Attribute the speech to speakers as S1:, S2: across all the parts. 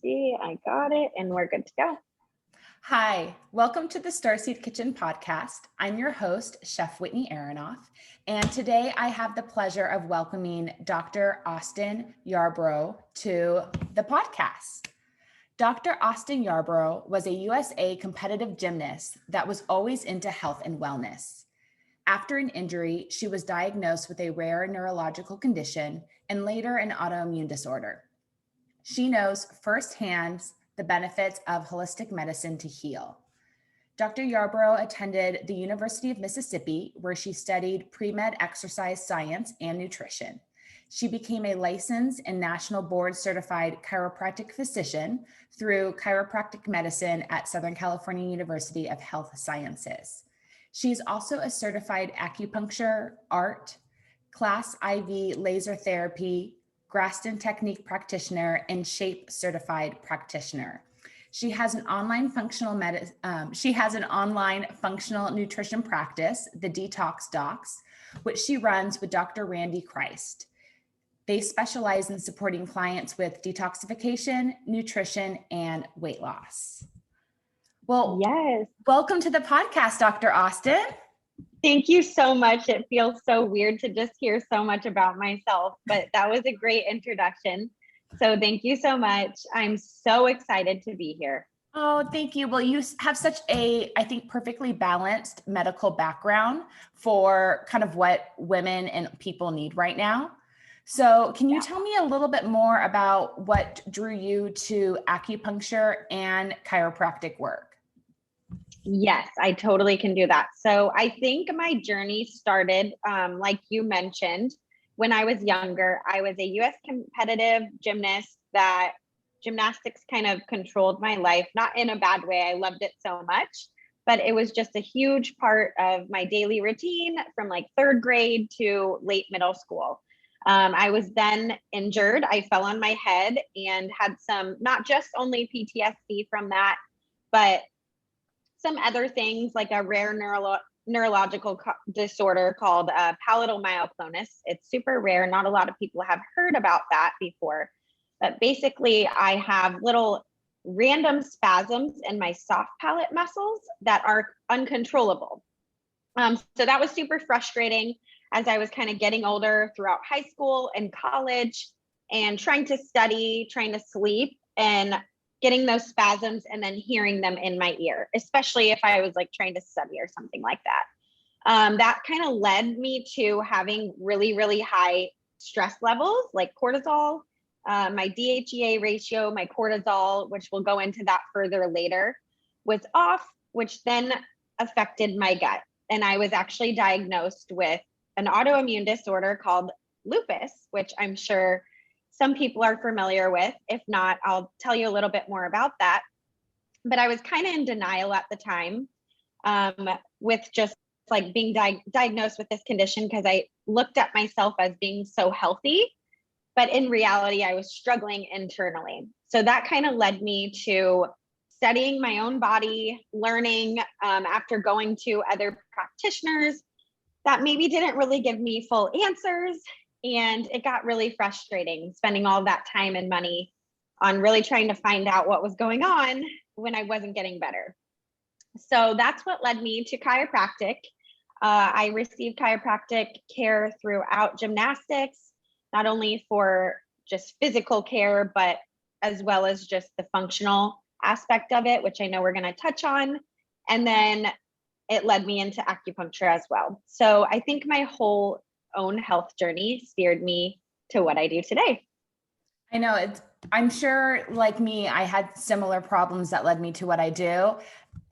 S1: see, I got it, and we're good to go.
S2: Hi, welcome to the Starseed Kitchen podcast. I'm your host, Chef Whitney Aronoff, and today I have the pleasure of welcoming Dr. Austyn Yarbrough to the podcast. Dr. Austyn Yarbrough was a USA competitive gymnast that was always into health and wellness. After an injury, she was diagnosed with a rare neurological condition and later an autoimmune disorder. She knows firsthand the benefits of holistic medicine to heal. Dr. Yarbrough attended the University of Mississippi, where she studied pre-med exercise science and nutrition. She became a licensed and national board certified chiropractic physician through chiropractic medicine at Southern California University of Health Sciences. She's also a certified acupuncture, art, class IV laser therapy, Graston technique practitioner, and shape certified practitioner. She has an online functional nutrition practice, the Detox Docs, which she runs with Dr. Randy Christ. They specialize in supporting clients with detoxification, nutrition, and weight loss. Well,
S1: yes.
S2: Welcome to the podcast, Dr. Austyn.
S1: Thank you so much. It feels so weird to just hear so much about myself, but that was a great introduction. So thank you so much. I'm so excited to be here.
S2: Oh, thank you. Well, you have such a, I think, perfectly balanced medical background for kind of what women and people need right now. So can you tell me a little bit more about what drew you to acupuncture and chiropractic work?
S1: Yes, I totally can do that. So I think my journey started, like you mentioned, when I was younger. I was a US competitive gymnast. That gymnastics kind of controlled my life, not in a bad way. I loved it so much, but it was just a huge part of my daily routine from like third grade to late middle school. I was then injured. I fell on my head and had some, not just only PTSD from that, but some other things like a rare neurological disorder called palatal myoclonus. It's super rare. Not a lot of people have heard about that before, but basically I have little random spasms in my soft palate muscles that are uncontrollable. So that was super frustrating as I was kind of getting older throughout high school and college and trying to study, trying to sleep, and getting those spasms and then hearing them in my ear, especially if I was like trying to study or something like that. That kind of led me to having really, really high stress levels like cortisol, my DHEA ratio, my cortisol, which we'll go into that further later, was off, which then affected my gut. And I was actually diagnosed with an autoimmune disorder called lupus, which I'm sure some people are familiar with. If not, I'll tell you a little bit more about that. But I was kind of in denial at the time with just like being diagnosed with this condition, because I looked at myself as being so healthy, but in reality, I was struggling internally. So that kind of led me to studying my own body, learning after going to other practitioners that maybe didn't really give me full answers. And it got really frustrating spending all that time and money on really trying to find out what was going on when I wasn't getting better. So that's what led me to chiropractic. I received chiropractic care throughout gymnastics, not only for just physical care, but as well as just the functional aspect of it, which I know we're going to touch on. And then it led me into acupuncture as well. So I think my whole own health journey steered me to what I do today.
S2: I know I'm sure like me, I had similar problems that led me to what I do.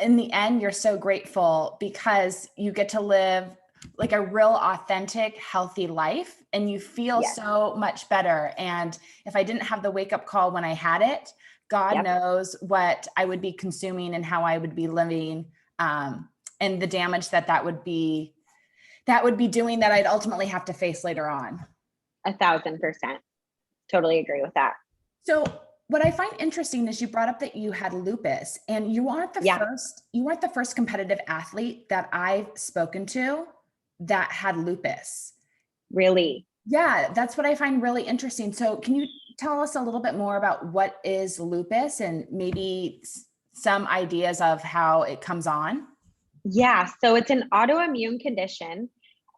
S2: In the end, you're so grateful because you get to live like a real authentic, healthy life and you feel so much better. And if I didn't have the wake up call when I had it, God knows what I would be consuming and how I would be living, and the damage that would be doing that I'd ultimately have to face later on.
S1: 1,000%. Totally agree with that.
S2: So what I find interesting is you brought up that you had lupus, and you weren't the first competitive athlete that I've spoken to that had lupus.
S1: Really?
S2: Yeah, that's what I find really interesting. So can you tell us a little bit more about what is lupus and maybe some ideas of how it comes on?
S1: Yeah, so it's an autoimmune condition.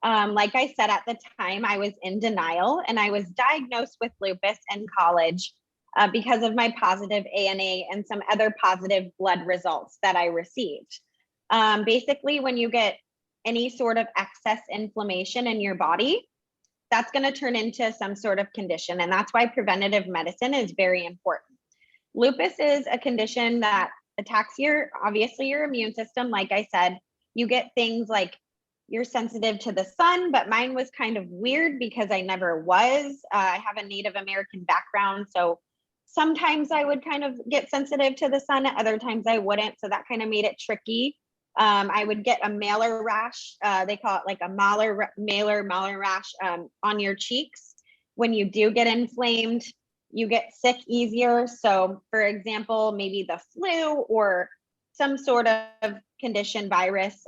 S1: Like I said, at the time, I was in denial and I was diagnosed with lupus in college because of my positive ANA and some other positive blood results that I received. Basically, when you get any sort of excess inflammation in your body, that's going to turn into some sort of condition. And that's why preventative medicine is very important. Lupus is a condition that attacks obviously your immune system. Like I said, you get things like you're sensitive to the sun, but mine was kind of weird because I never was. I have a Native American background. So sometimes I would kind of get sensitive to the sun, other times I wouldn't. So that kind of made it tricky. I would get a malar rash. They call it like a malar rash on your cheeks. When you do get inflamed, you get sick easier. So for example, maybe the flu or some sort of condition virus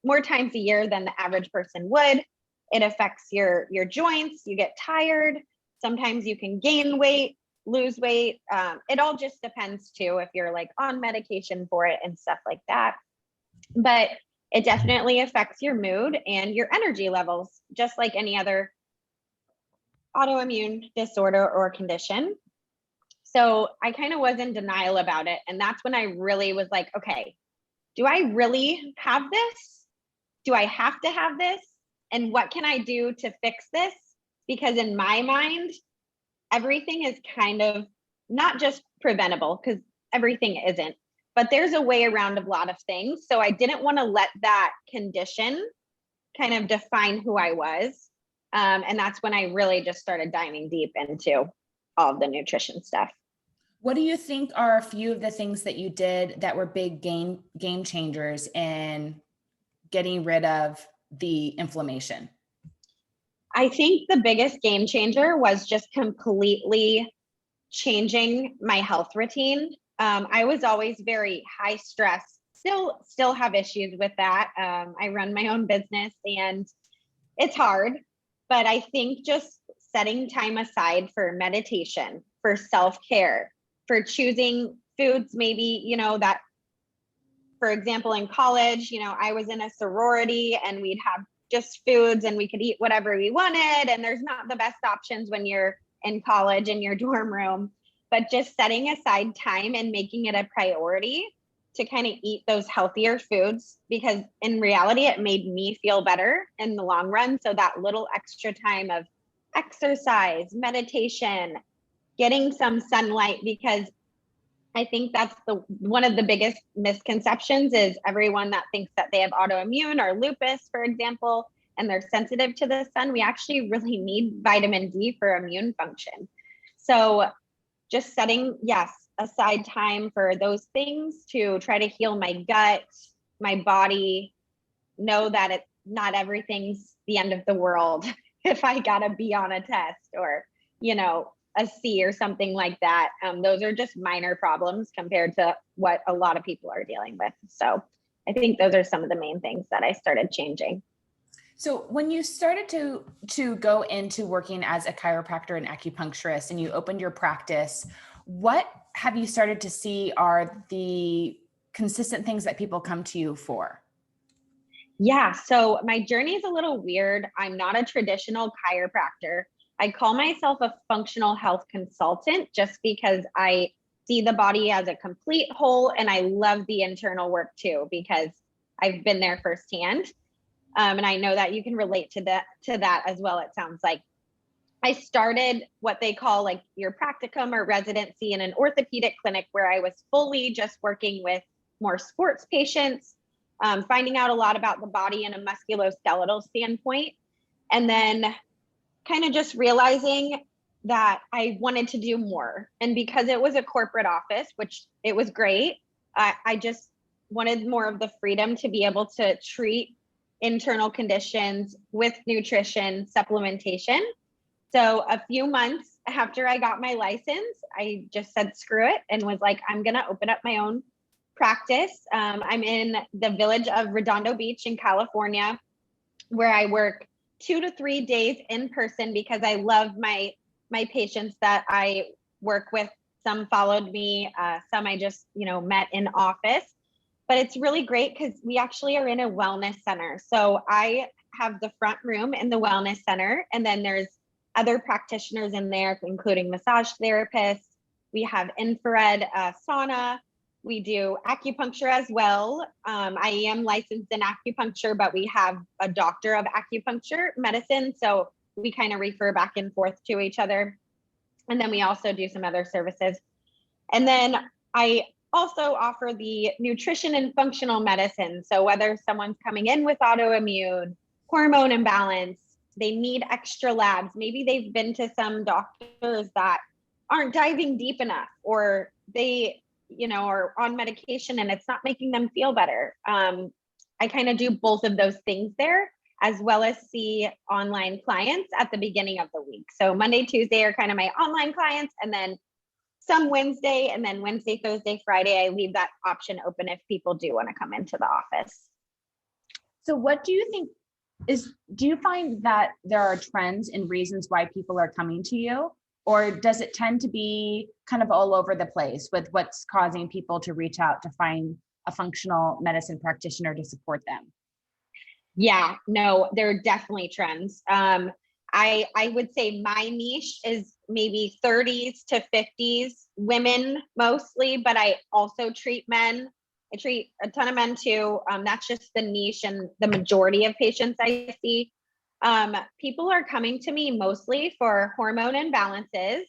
S1: more times a year than the average person would. It affects your joints. You get tired. Sometimes you can gain weight, lose weight. It all just depends too if you're like on medication for it and stuff like that. But it definitely affects your mood and your energy levels, just like any other autoimmune disorder or condition. So I kind of was in denial about it. And that's when I really was like, okay, do I really have this? Do I have to have this? And what can I do to fix this? Because in my mind, everything is kind of not just preventable, because everything isn't, but there's a way around a lot of things. So I didn't want to let that condition kind of define who I was. And that's when I really just started diving deep into all of the nutrition stuff.
S2: What do you think are a few of the things that you did that were big game changers in getting rid of the inflammation?
S1: I think the biggest game changer was just completely changing my health routine. I was always very high stress, still have issues with that. I run my own business and it's hard, but I think just setting time aside for meditation, for self-care, for choosing foods, maybe, that, for example, in college, I was in a sorority and we'd have just foods and we could eat whatever we wanted. And there's not the best options when you're in college in your dorm room, but just setting aside time and making it a priority to kind of eat those healthier foods, because in reality, it made me feel better in the long run. So that little extra time of exercise, meditation, getting some sunlight, because I think that's one of the biggest misconceptions is everyone that thinks that they have autoimmune or lupus, for example, and they're sensitive to the sun. We actually really need vitamin D for immune function. So just setting, aside time for those things to try to heal my gut, my body, know that it's not everything's the end of the world if I got a B on a test or, a C or something like that. Those are just minor problems compared to what a lot of people are dealing with. So I think those are some of the main things that I started changing.
S2: So when you started to go into working as a chiropractor and acupuncturist and you opened your practice, what have you started to see are the consistent things that people come to you for?
S1: Yeah, so my journey is a little weird. I'm not a traditional chiropractor. I call myself a functional health consultant just because I see the body as a complete whole, and I love the internal work too, because I've been there firsthand. And I know that you can relate to that as well. It sounds like I started what they call like your practicum or residency in an orthopedic clinic where I was fully just working with more sports patients, finding out a lot about the body in a musculoskeletal standpoint. And then kind of just realizing that I wanted to do more. And because it was a corporate office, which it was great, I just wanted more of the freedom to be able to treat internal conditions with nutrition supplementation. So a few months after I got my license, I just said, screw it, and was like, I'm going to open up my own practice. I'm in the village of Redondo Beach in California, where I work 2 to 3 days in person because I love my patients that I work with. Some followed me, some I just, met in office. But it's really great because we actually are in a wellness center. So I have the front room in the wellness center, and then there's other practitioners in there, including massage therapists. We have infrared sauna. We do acupuncture as well. I am licensed in acupuncture, but we have a doctor of acupuncture medicine. So we kind of refer back and forth to each other. And then we also do some other services. And then I also offer the nutrition and functional medicine. So whether someone's coming in with autoimmune, hormone imbalance, they need extra labs, maybe they've been to some doctors that aren't diving deep enough, or they, are on medication and it's not making them feel better. I kind of do both of those things there, as well as see online clients at the beginning of the week. So Monday, Tuesday are kind of my online clients, and then some Wednesday, and then Wednesday, Thursday, Friday, I leave that option open if people do want to come into the office.
S2: So what do you think do you find that there are trends and reasons why people are coming to you? Or does it tend to be kind of all over the place with what's causing people to reach out to find a functional medicine practitioner to support them?
S1: Yeah, no, there are definitely trends. I would say my niche is maybe 30s to 50s women mostly, but I also treat men. I treat a ton of men too. That's just the niche and the majority of patients I see. People are coming to me mostly for hormone imbalances.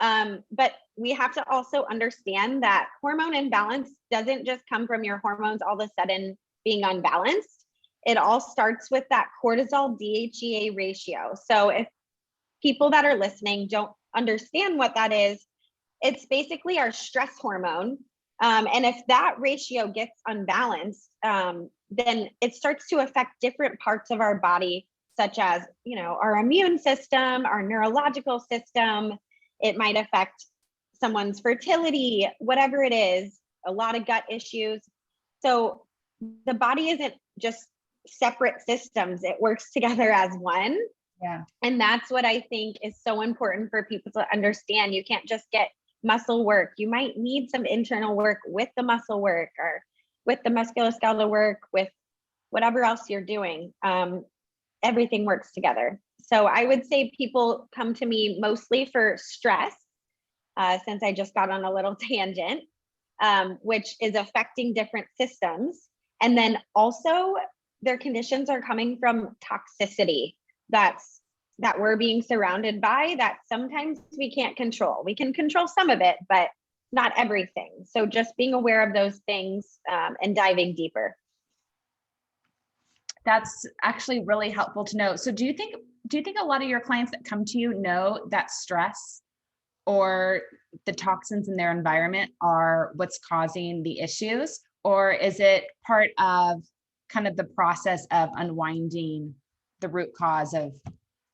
S1: But we have to also understand that hormone imbalance doesn't just come from your hormones all of a sudden being unbalanced. It all starts with that cortisol DHEA ratio. So if people that are listening don't understand what that is, it's basically our stress hormone. And if that ratio gets unbalanced, then it starts to affect different parts of our body, such as, our immune system, our neurological system. It might affect someone's fertility, whatever it is, a lot of gut issues. So the body isn't just separate systems, it works together as one.
S2: Yeah.
S1: And that's what I think is so important for people to understand. You can't just get muscle work. You might need some internal work with the muscle work, or with the musculoskeletal work, with whatever else you're doing. Everything works together. So I would say people come to me mostly for stress, since I just got on a little tangent, which is affecting different systems. And then also their conditions are coming from toxicity that we're being surrounded by, that sometimes we can't control. We can control some of it, but not everything. So just being aware of those things, and diving deeper.
S2: That's actually really helpful to know. So do you think a lot of your clients that come to you know that stress or the toxins in their environment are what's causing the issues? Or is it part of kind of the process of unwinding the root cause of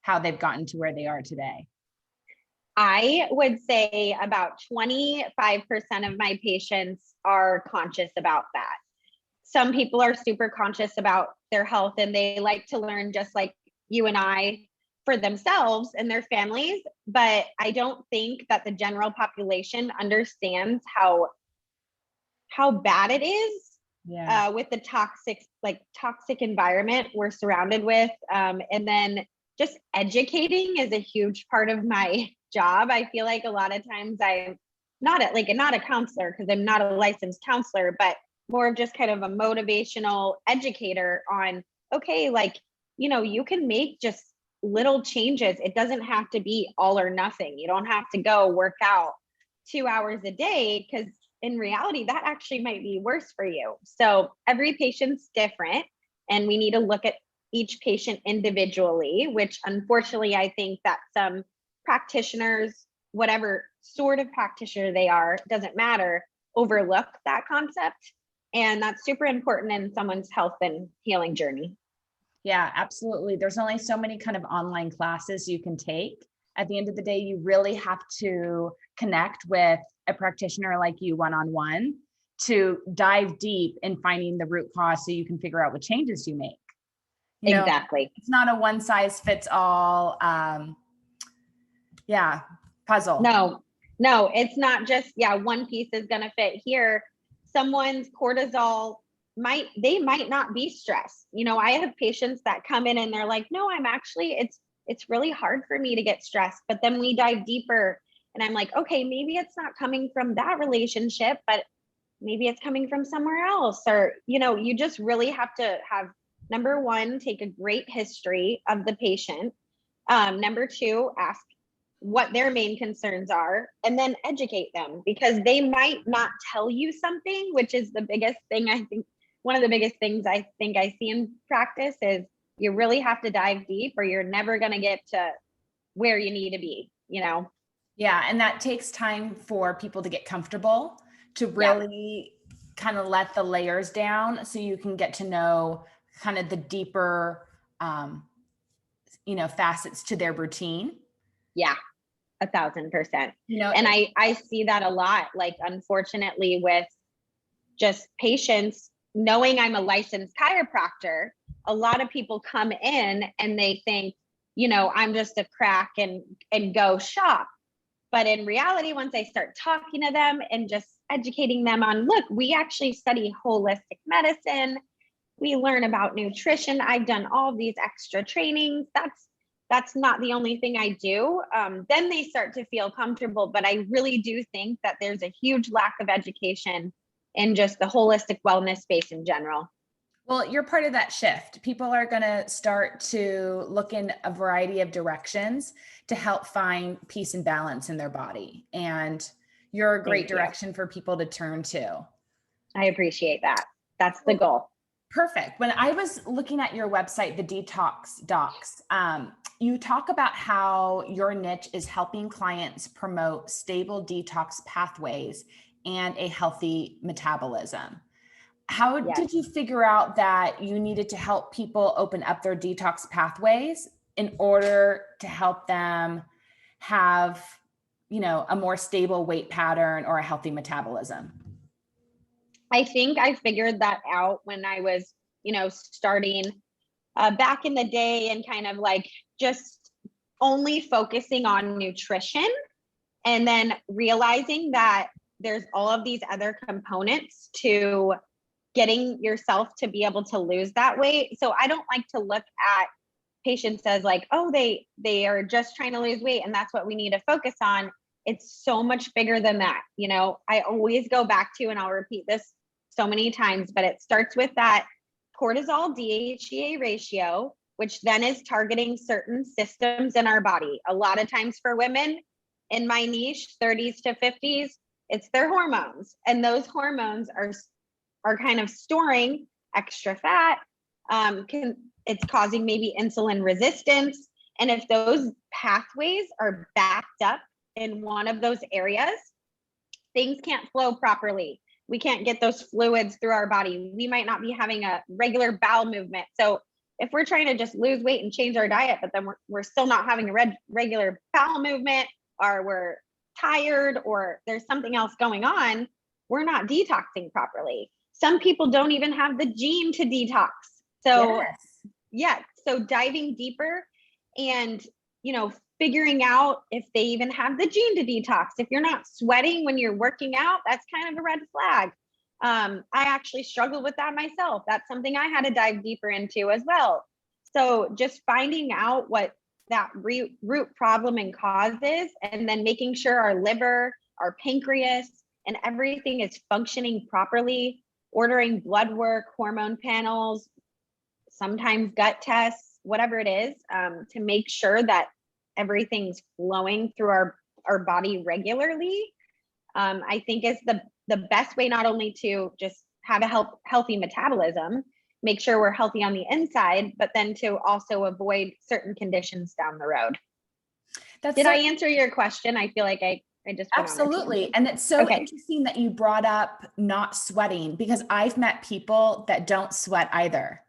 S2: how they've gotten to where they are today?
S1: I would say about 25% of my patients are conscious about that. Some people are super conscious about their health, and they like to learn, just like you and I, for themselves and their families. But I don't think that the general population understands how bad it is.
S2: Yeah.
S1: With the toxic environment we're surrounded with. And then just educating is a huge part of my job. I feel like a lot of times I'm not a counselor, because I'm not a licensed counselor, but more of just kind of a motivational educator on, okay, you can make just little changes. It doesn't have to be all or nothing. You don't have to go work out 2 hours a day, because in reality, that actually might be worse for you. So every patient's different, and we need to look at each patient individually, which unfortunately, I think that some practitioners, whatever sort of practitioner they are, doesn't matter, overlook that concept. And that's super important in someone's health and healing journey.
S2: Yeah, absolutely. There's only so many kind of online classes you can take. At the end of the day, you really have to connect with a practitioner like you one-on-one to dive deep in finding the root cause, so you can figure out what changes you make.
S1: Exactly.
S2: It's not a one size fits all puzzle.
S1: No, it's not just, one piece is going to fit here. Someone's cortisol they might not be stressed. I have patients that come in and they're like, no, I'm actually, it's really hard for me to get stressed. But then we dive deeper and I'm like, okay, maybe it's not coming from that relationship, but maybe it's coming from somewhere else. Or, you just really have to have, number one, take a great history of the patient. Number two, ask what their main concerns are, and then educate them, because they might not tell you something, which is the biggest thing. I think one of the biggest things I think I see in practice is you really have to dive deep or you're never going to get to where you need to be,
S2: Yeah. And that takes time for people to get comfortable, to really kind of let the layers down so you can get to know kind of the deeper, facets to their routine.
S1: Yeah. 1,000%. And I see that a lot, like, unfortunately, with just patients knowing I'm a licensed chiropractor. A lot of people come in and they think, I'm just a crack and go shop. But in reality, once I start talking to them and just educating them on, look, we actually study holistic medicine. We learn about nutrition. I've done all these extra trainings. That's not the only thing I do. Then they start to feel comfortable. But I really do think that there's a huge lack of education in just the holistic wellness space in general.
S2: Well, you're part of that shift. People are going to start to look in a variety of directions to help find peace and balance in their body. And you're a great direction for people to turn to.
S1: I appreciate that. That's the goal.
S2: Perfect. When I was looking at your website, the Detox Docs, you talk about how your niche is helping clients promote stable detox pathways and a healthy metabolism. How did you figure out that you needed to help people open up their detox pathways in order to help them have, a more stable weight pattern or a healthy metabolism?
S1: I think I figured that out when I was, starting back in the day and kind of like just only focusing on nutrition, and then realizing that there's all of these other components to getting yourself to be able to lose that weight. So I don't like to look at patients as like, oh, they are just trying to lose weight and that's what we need to focus on. It's so much bigger than that. I always go back to, and I'll repeat this so many times, but it starts with that cortisol DHEA ratio, which then is targeting certain systems in our body. A lot of times for women in my niche, 30s to 50s, it's their hormones. And those hormones are kind of storing extra fat. It's causing maybe insulin resistance. And if those pathways are backed up in one of those areas, things can't flow properly. We can't get those fluids through our body. We might not be having a regular bowel movement. So if we're trying to just lose weight and change our diet, but then we're still not having a regular bowel movement, or we're tired, or there's something else going on, we're not detoxing properly. Some people don't even have the gene to detox. So so diving deeper and, figuring out if they even have the gene to detox. If you're not sweating when you're working out, that's kind of a red flag. I actually struggled with that myself. That's something I had to dive deeper into as well. So just finding out what that root problem and cause is, and then making sure our liver, our pancreas, and everything is functioning properly, ordering blood work, hormone panels, sometimes gut tests, whatever it is, to make sure that everything's flowing through our body regularly, I think is the best way, not only to just have a healthy metabolism, make sure we're healthy on the inside, but then to also avoid certain conditions down the road. Did I answer your question? I feel like I just
S2: absolutely. And it's so interesting that you brought up not sweating, because I've met people that don't sweat either.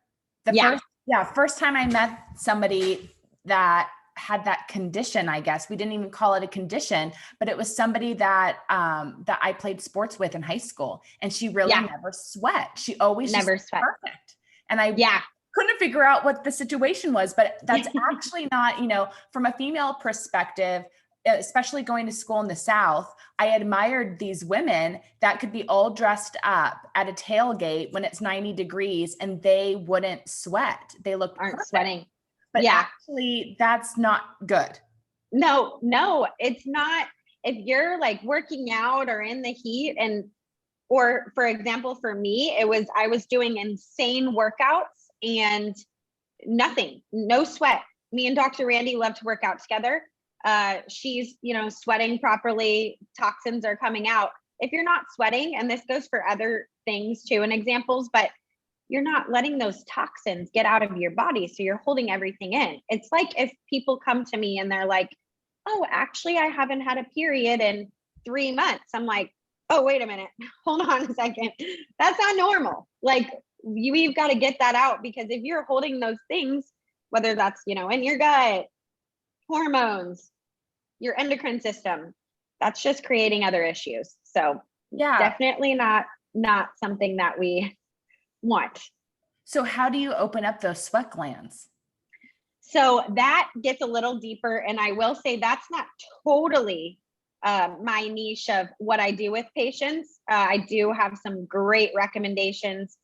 S2: First time I met somebody that had that condition, I guess we didn't even call it a condition, but it was somebody that that I played sports with in high school, and she really never sweat. She always never sweat. Perfect. And I couldn't figure out what the situation was, but that's actually not, from a female perspective, especially going to school in the South, I admired these women that could be all dressed up at a tailgate when it's 90 degrees and they wouldn't sweat. They looked
S1: Aren't
S2: perfect.
S1: sweating.
S2: But actually that's not good.
S1: No, it's not. If you're like working out or in the heat or for example, for me, I was doing insane workouts and no sweat. Me and Dr. Randy love to work out together. She's, sweating properly, toxins are coming out. If you're not sweating, and this goes for other things too and examples, but you're not letting those toxins get out of your body. So you're holding everything in. It's like if people come to me and they're like, oh, actually, I haven't had a period in 3 months. I'm like, oh, wait a minute. Hold on a second. That's not normal. Like we've got to get that out, because if you're holding those things, whether that's, in your gut, hormones, your endocrine system, that's just creating other issues. So definitely not something that we want.
S2: So how do you open up those sweat glands?
S1: So that gets a little deeper. And I will say that's not totally my niche of what I do with patients. I do have some great recommendations.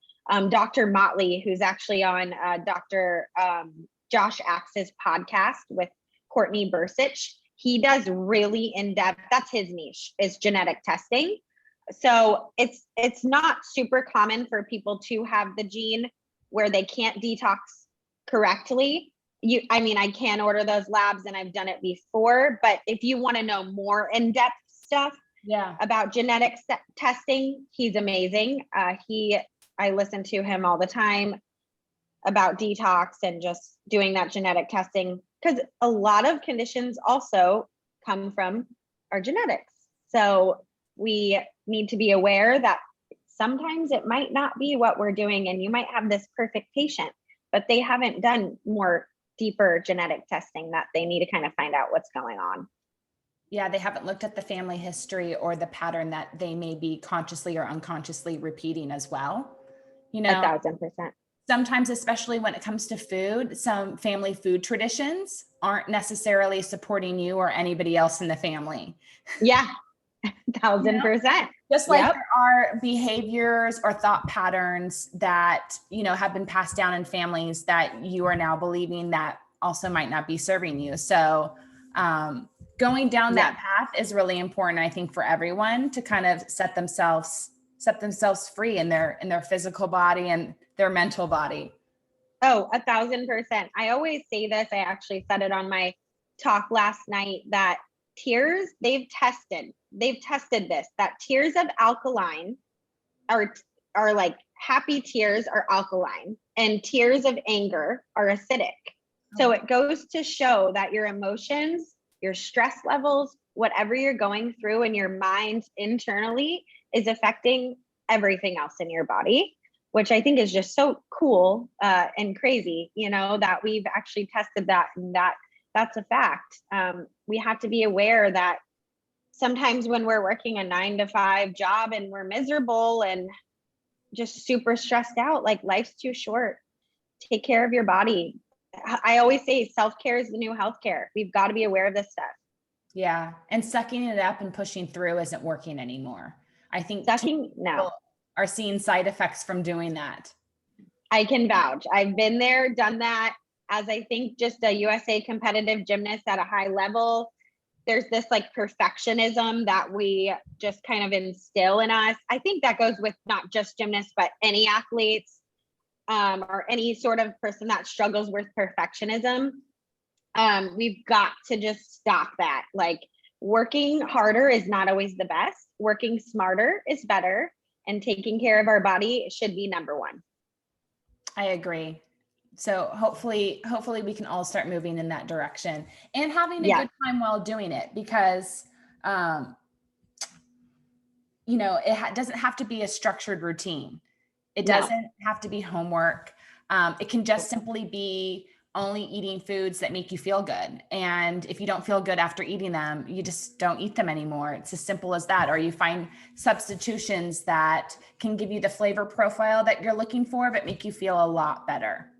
S1: Dr. Motley, who's actually on Dr. Josh Axe's podcast with Courtney Bursich, he does really in-depth, that's his niche, is genetic testing. So it's not super common for people to have the gene where they can't detox correctly. I can order those labs and I've done it before, but if you want to know more in-depth stuff about genetic testing, he's amazing. I listen to him all the time about detox and just doing that genetic testing, because a lot of conditions also come from our genetics. So we need to be aware that sometimes it might not be what we're doing, and you might have this perfect patient, but they haven't done more deeper genetic testing that they need to kind of find out what's going on.
S2: Yeah, they haven't looked at the family history or the pattern that they may be consciously or unconsciously repeating as well.
S1: 1,000%.
S2: Sometimes, especially when it comes to food, some family food traditions aren't necessarily supporting you or anybody else in the family.
S1: Yeah, 1,000%.
S2: Just like there are behaviors or thought patterns that, have been passed down in families that you are now believing that also might not be serving you. So going down that path is really important, I think, for everyone to kind of set themselves free in their physical body and their mental body.
S1: Oh, 1,000%. I always say this. I actually said it on my talk last night that tears, they've tested this, that tears of alkaline are like happy tears are alkaline and tears of anger are acidic. So it goes to show that your emotions, your stress levels, whatever you're going through in your mind internally is affecting everything else in your body, which I think is just so cool and crazy, that we've actually tested that, and that's a fact. We have to be aware that sometimes when we're working a 9-to-5 job and we're miserable and just super stressed out, like life's too short. Take care of your body. I always say self-care is the new healthcare. We've got to be aware of this stuff.
S2: Yeah. And sucking it up and pushing through isn't working anymore. I think
S1: no.
S2: Are seeing side effects from doing that.
S1: I can vouch. I've been there, done that. As I think just a USA competitive gymnast at a high level, there's this like perfectionism that we just kind of instill in us. I think that goes with not just gymnasts, but any athletes or any sort of person that struggles with perfectionism. We've got to just stop that. Like working harder is not always the best. Working smarter is better. And taking care of our body should be number one.
S2: I agree. So hopefully we can all start moving in that direction and having a good time while doing it, because, it doesn't have to be a structured routine. It doesn't have to be homework. It can just simply be only eating foods that make you feel good. And if you don't feel good after eating them, you just don't eat them anymore. It's as simple as that. Or you find substitutions that can give you the flavor profile that you're looking for, but make you feel a lot better.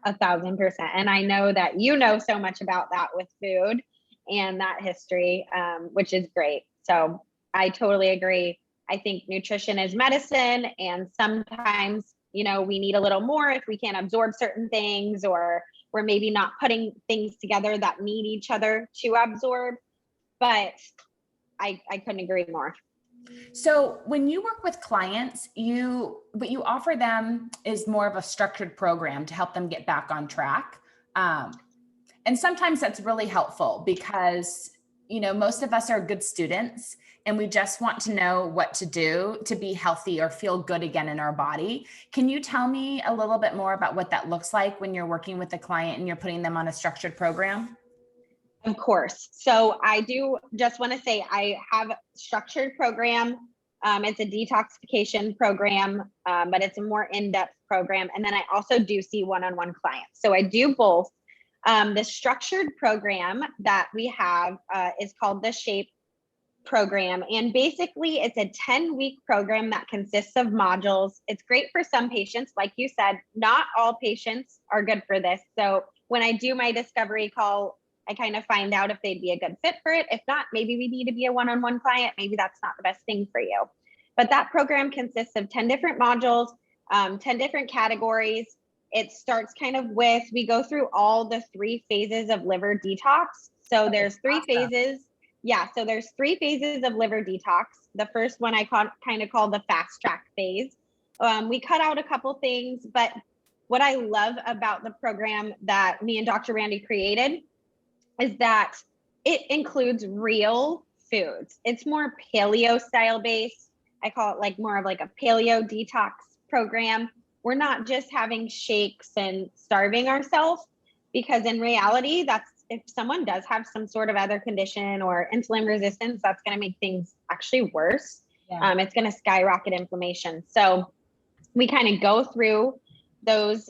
S1: 1,000%. And I know that you know so much about that with food. and that history, which is great. So I totally agree. I think nutrition is medicine, and sometimes, you know, we need a little more if we can't absorb certain things, or we're maybe not putting things together that need each other to absorb. But I couldn't agree more.
S2: So when you work with clients, what you offer them is more of a structured program to help them get back on track. And sometimes that's really helpful because, you know, most of us are good students and we just want to know what to do to be healthy or feel good again in our body. Can you tell me a little bit more about what that looks like when you're working with a client and you're putting them on a structured program?
S1: Of course. So I do just want to say I have a structured program. It's a detoxification program, but it's a more in-depth program. And then I also do see one-on-one clients. So I do both. The structured program that we have is called the SHAPE program. And basically it's a 10-week program that consists of modules. It's great for some patients. Like you said, not all patients are good for this. So when I do my discovery call, I kind of find out if they'd be a good fit for it. If not, maybe we need to be a one-on-one client. Maybe that's not the best thing for you. But that program consists of 10 different modules, 10 different categories. It starts kind of with, we go through all the 3 phases of liver detox. So there's 3 phases. Yeah, so there's 3 phases of liver detox. The first one I kind of call the fast track phase. We cut out a couple things, but what I love about the program that me and Dr. Randy created is that it includes real foods. It's more paleo style based. I call it like more of like a paleo detox program. We're not just having shakes and starving ourselves, because in reality, that's, if someone does have some sort of other condition or insulin resistance, that's going to make things actually worse. Yeah. It's going to skyrocket inflammation. So we kind of go through those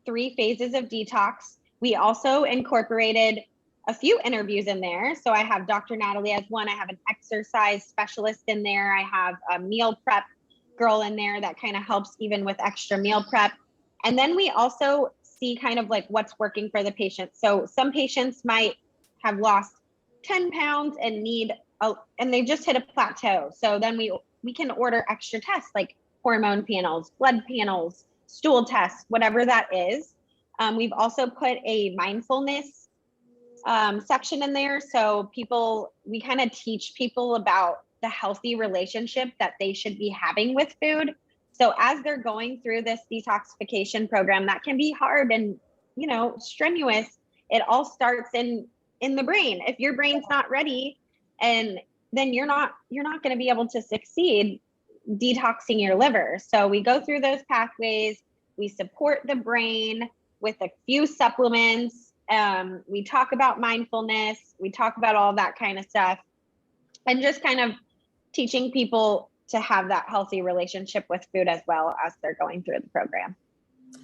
S1: 3 phases of detox. We also incorporated a few interviews in there. So I have Dr. Natalie as one. I have an exercise specialist in there. I have a meal prep girl in there that kind of helps even with extra meal prep. And then we also see kind of like what's working for the patient. So some patients might have lost 10 pounds and and they just hit a plateau. So then we can order extra tests like hormone panels, blood panels, stool tests, whatever that is. We've also put a mindfulness section in there. So we kind of teach people about the healthy relationship that they should be having with food. So as they're going through this detoxification program, that can be hard and, you know, strenuous. It all starts in the brain. If your brain's not ready, and then you're not going to be able to succeed detoxing your liver. So we go through those pathways. We support the brain with a few supplements. We talk about mindfulness. We talk about all that kind of stuff, and just kind of teaching people to have that healthy relationship with food as well as they're going through the program.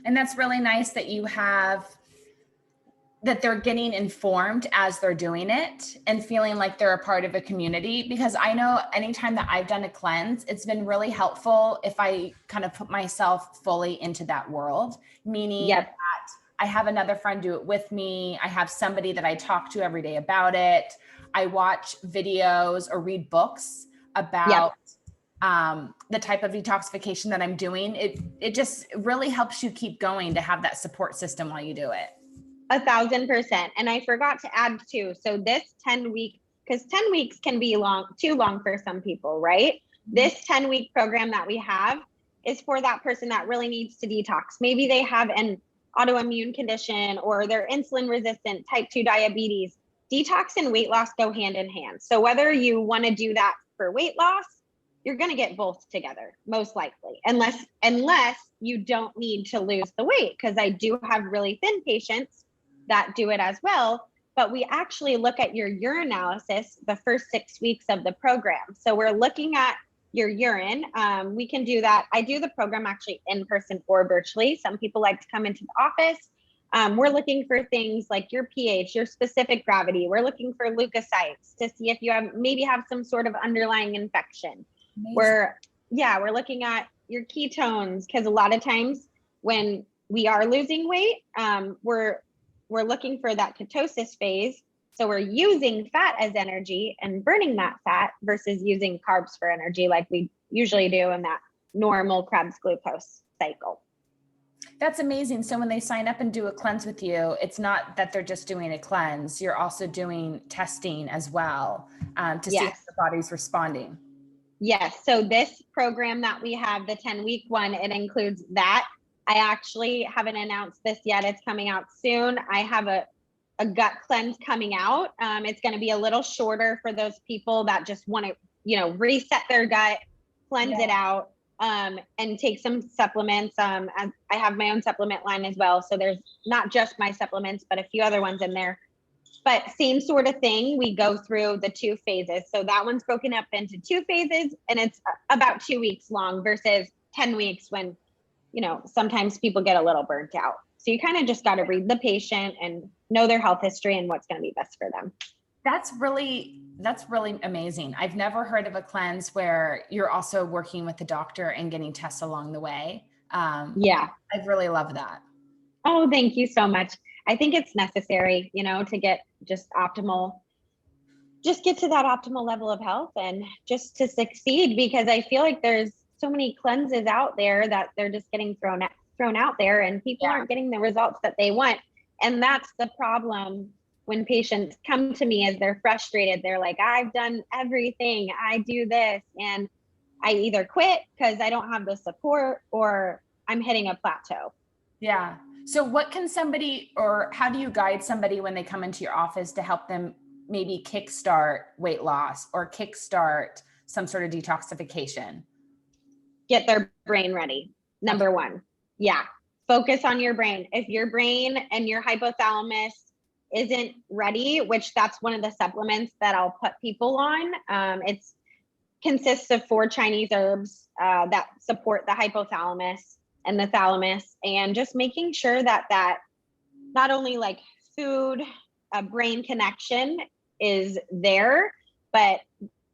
S2: And that's really nice that they're getting informed as they're doing it and feeling like they're a part of a community. Because I know anytime that I've done a cleanse, it's been really helpful if I kind of put myself fully into that world, meaning that I have another friend do it with me. I have somebody that I talk to every day about it. I watch videos or read books about the type of detoxification that I'm doing. It just really helps you keep going to have that support system while you do it.
S1: 1,000%. And I forgot to add too. So this 10-week, because 10 weeks can be too long for some people, right? Mm-hmm. This 10-week program that we have is for that person that really needs to detox. Maybe they have an autoimmune condition or they're insulin resistant, type 2 diabetes. Detox and weight loss go hand in hand. So whether you want to do that for weight loss, you're going to get both together, most likely, unless you don't need to lose the weight, because I do have really thin patients that do it as well. But we actually look at your urinalysis the first 6 weeks of the program. So we're looking at your urine. We can do that. I do the program actually in person or virtually. Some people like to come into the office. We're looking for things like your pH, your specific gravity. We're looking for leukocytes to see if you maybe have some sort of underlying infection. Amazing. We're looking at your ketones, because a lot of times when we are losing weight, we're looking for that ketosis phase. So we're using fat as energy and burning that fat versus using carbs for energy like we usually do in that normal Krebs glucose cycle.
S2: That's amazing. So when they sign up and do a cleanse with you, it's not that they're just doing a cleanse. You're also doing testing as well to see how the body's responding.
S1: Yes. So this program that we have, the 10-week one, it includes that. I actually haven't announced this yet. It's coming out soon. I have a gut cleanse coming out. It's going to be a little shorter for those people that just want to, reset their gut, cleanse it out, and take some supplements. I have my own supplement line as well. So there's not just my supplements, but a few other ones in there. But same sort of thing. We go through the 2 phases. So that one's broken up into 2 phases, and it's about 2 weeks long versus 10 weeks when, sometimes people get a little burnt out. So you kind of just got to read the patient and know their health history and what's going to be best for them.
S2: That's really amazing. I've never heard of a cleanse where you're also working with the doctor and getting tests along the way. I really love that.
S1: Oh, thank you so much. I think it's necessary, to get get to that optimal level of health and just to succeed, because I feel like there's so many cleanses out there that they're just getting thrown out there, and people aren't getting the results that they want. And that's the problem when patients come to me, as they're frustrated. They're like, I've done everything, I do this, and I either quit because I don't have the support, or I'm hitting a plateau.
S2: Yeah. So what can somebody, or how do you guide somebody when they come into your office to help them maybe kickstart weight loss or kickstart some sort of detoxification?
S1: Get their brain ready. Number one. Yeah. Focus on your brain. If your brain and your hypothalamus isn't ready, which that's one of the supplements that I'll put people on. It consists of 4 Chinese herbs that support the hypothalamus and the thalamus, and just making sure that not only like food, brain connection is there, but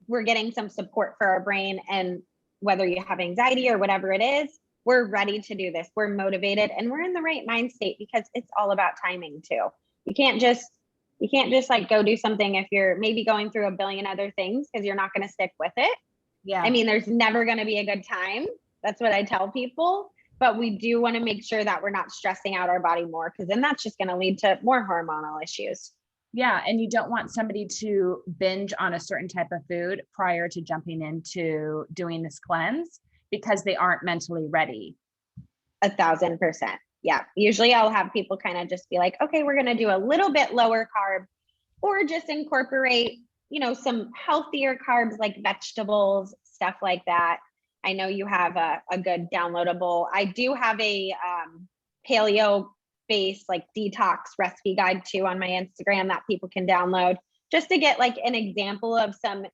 S1: we're getting some support for our brain. And whether you have anxiety or whatever it is, we're ready to do this. We're motivated and we're in the right mind state, because it's all about timing too. You can't just like go do something if you're maybe going through a billion other things, because you're not going to stick with it.
S2: Yeah.
S1: I mean, there's never going to be a good time. That's what I tell people. But we do want to make sure that we're not stressing out our body more, because then that's just going to lead to more hormonal issues.
S2: Yeah. And you don't want somebody to binge on a certain type of food prior to jumping into doing this cleanse, because they aren't mentally ready.
S1: 1,000%. Yeah. Usually I'll have people kind of just be like, okay, we're going to do a little bit lower carb, or just incorporate, some healthier carbs like vegetables, stuff like that. I know you have a good downloadable. I do have a paleo based like detox recipe guide too on my Instagram that people can download, just to get like an example of some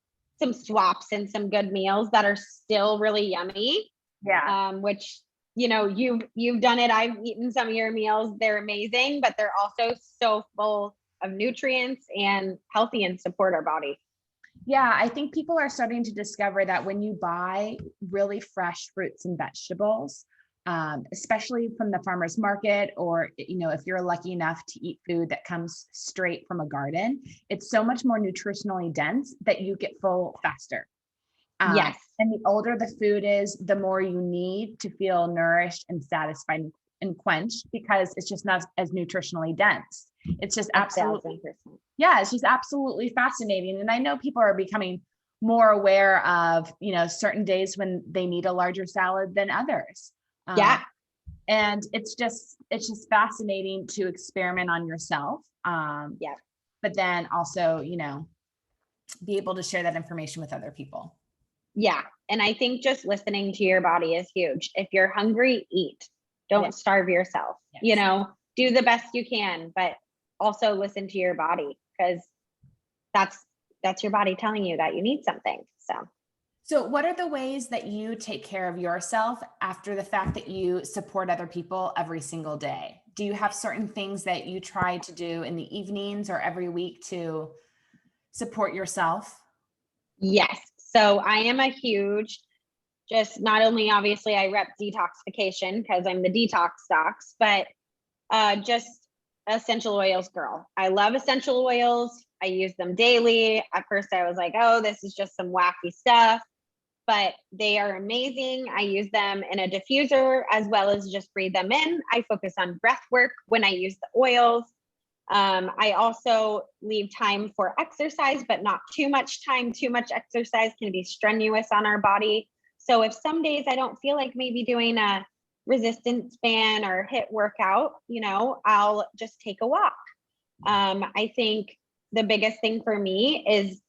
S1: swaps and some good meals that are still really yummy.
S2: Yeah.
S1: Which, you've done it. I've eaten some of your meals. They're amazing, but they're also so full of nutrients and healthy and support our body.
S2: Yeah, I think people are starting to discover that when you buy really fresh fruits and vegetables, especially from the farmer's market, or, if you're lucky enough to eat food that comes straight from a garden, it's so much more nutritionally dense that you get full faster.
S1: Yes.
S2: And the older the food is, the more you need to feel nourished and satisfied and quenched, because it's just not as nutritionally dense. It's just absolutely,
S1: 1,000%.
S2: Yeah, it's just absolutely fascinating. And I know people are becoming more aware of, certain days when they need a larger salad than others. And it's just fascinating to experiment on yourself. But then also, be able to share that information with other people.
S1: Yeah. And I think just listening to your body is huge. If you're hungry, eat. Don't starve yourself.
S2: Yes.
S1: Do the best you can, but also listen to your body, because that's your body telling you that you need something.
S2: So what are the ways that you take care of yourself after the fact that you support other people every single day? Do you have certain things that you try to do in the evenings or every week to support yourself?
S1: Yes. So I am a huge, just not only obviously I rep detoxification because I'm the detox docs, but just essential oils girl. I love essential oils. I use them daily. At first I was like, oh, this is just some wacky stuff, but they are amazing. I use them in a diffuser as well as just breathe them in. I focus on breath work when I use the oils. I also leave time for exercise, but not too much time. Too much exercise can be strenuous on our body. So if some days I don't feel like maybe doing a resistance band or HIIT workout, I'll just take a walk. I think the biggest thing for me is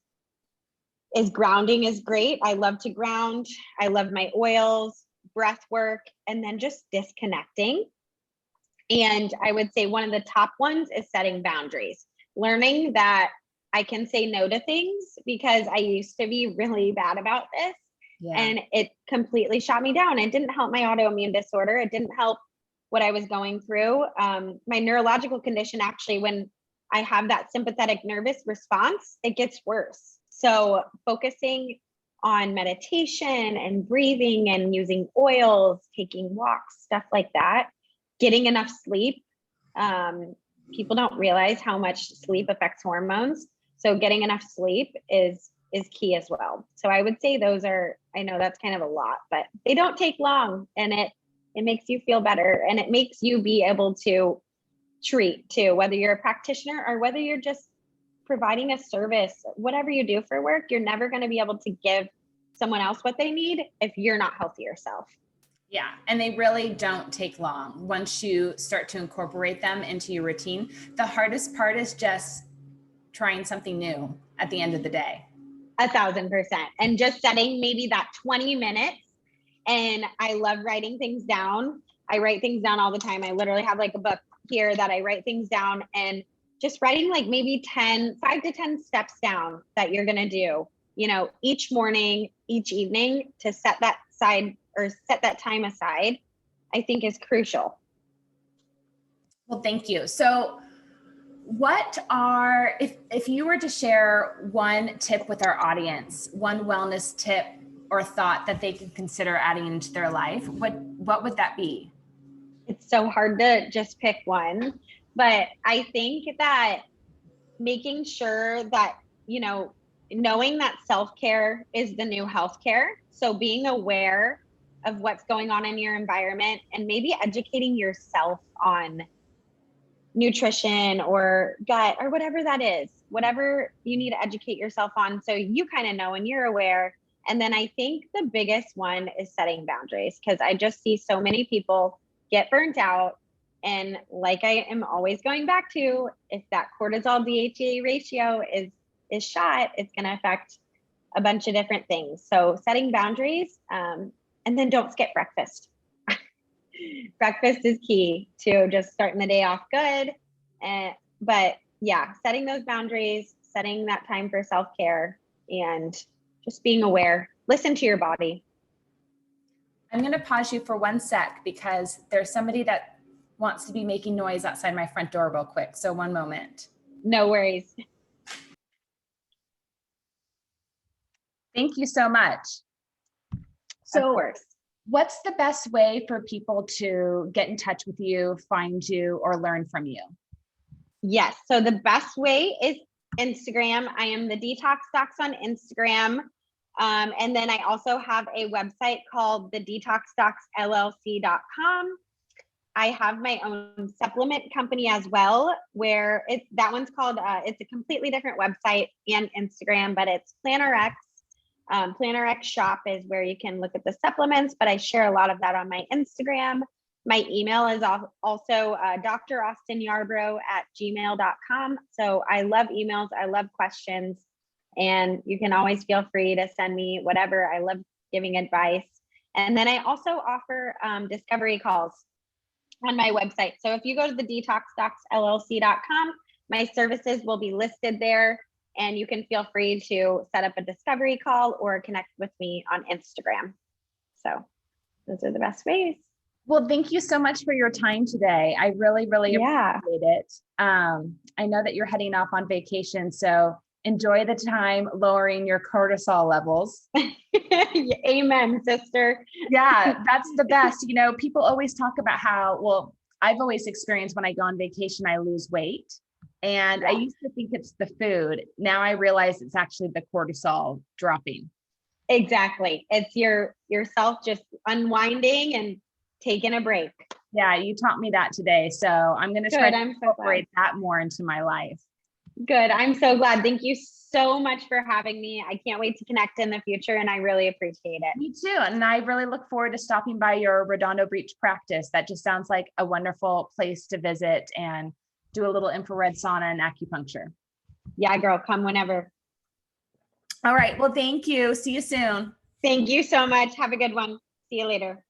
S1: grounding is great. I love to ground. I love my oils, breath work, and then just disconnecting. And I would say one of the top ones is setting boundaries, learning that I can say no to things, because I used to be really bad about this. Yeah. And it completely shot me down. It didn't help my autoimmune disorder. It didn't help what I was going through. My neurological condition, actually, when I have that sympathetic nervous response, it gets worse. So focusing on meditation and breathing and using oils, taking walks, stuff like that, getting enough sleep. People don't realize how much sleep affects hormones. So getting enough sleep is key as well. So I would say those are, I know that's kind of a lot, but they don't take long, and it makes you feel better, and it makes you be able to treat too, whether you're a practitioner or whether you're just providing a service. Whatever you do for work, you're never going to be able to give someone else what they need if you're not healthy yourself.
S2: Yeah. And they really don't take long once you start to incorporate them into your routine. The hardest part is just trying something new at the end of the day.
S1: 1,000%. And just setting maybe that 20 minutes. And I love writing things down. I write things down all the time. I literally have like a book here that I write things down, and just writing like maybe 5 to 10 steps down that you're going to do, each morning, each evening, to set that time aside, I think is crucial.
S2: Well, thank you. So if you were to share one tip with our audience, one wellness tip or thought that they can consider adding into their life, what would that be?
S1: It's so hard to just pick one, but I think that making sure that, knowing that self-care is the new healthcare. So being aware of what's going on in your environment, and maybe educating yourself on nutrition or gut or whatever that is, whatever you need to educate yourself on, so you kind of know and you're aware. And then I think the biggest one is setting boundaries, because I just see so many people get burnt out. And like I am always going back to, if that cortisol DHEA ratio is shot, it's going to affect a bunch of different things. So setting boundaries, and then don't skip breakfast. Breakfast is key to just starting the day off good. But yeah, setting those boundaries, setting that time for self-care, and just being aware. Listen to your body.
S2: I'm going to pause you for 1 sec, because there's somebody that wants to be making noise outside my front door real quick. So 1 moment.
S1: No worries.
S2: Thank you so much. So,
S1: of course.
S2: What's the best way for people to get in touch with you, find you, or learn from you?
S1: Yes. So the best way is Instagram. I am the Detox Docs on Instagram. And then I also have a website called the detoxdocsllc.com. I have my own supplement company as well, where that one's called, it's a completely different website and Instagram, but it's PlannerX. PlannerX Shop is where you can look at the supplements, but I share a lot of that on my Instagram. My email is also Dr Austyn Yarbrough at gmail.com. So I love emails. I love questions, and you can always feel free to send me whatever. I love giving advice. And then I also offer discovery calls on my website. So if you go to the detoxdocsllc.com, my services will be listed there, and you can feel free to set up a discovery call or connect with me on Instagram. So those are the best ways.
S2: Well, thank you so much for your time today. I really, really appreciate it. I know that you're heading off on vacation, so enjoy the time lowering your cortisol levels.
S1: Amen, sister.
S2: Yeah, that's the best. People always talk about how, I've always experienced when I go on vacation, I lose weight. And I used to think it's the food. Now I realize it's actually the cortisol dropping.
S1: Exactly. It's yourself just unwinding and taking a break.
S2: Yeah, you taught me that today. So I'm going to try to incorporate that more into my life.
S1: Good. I'm so glad. Thank you so much for having me. I can't wait to connect in the future, and I really appreciate it.
S2: Me too. And I really look forward to stopping by your Redondo Beach practice. That just sounds like a wonderful place to visit and do a little infrared sauna and acupuncture.
S1: Yeah, girl, come whenever.
S2: All right. Well, thank you. See you soon.
S1: Thank you so much. Have a good one. See you later.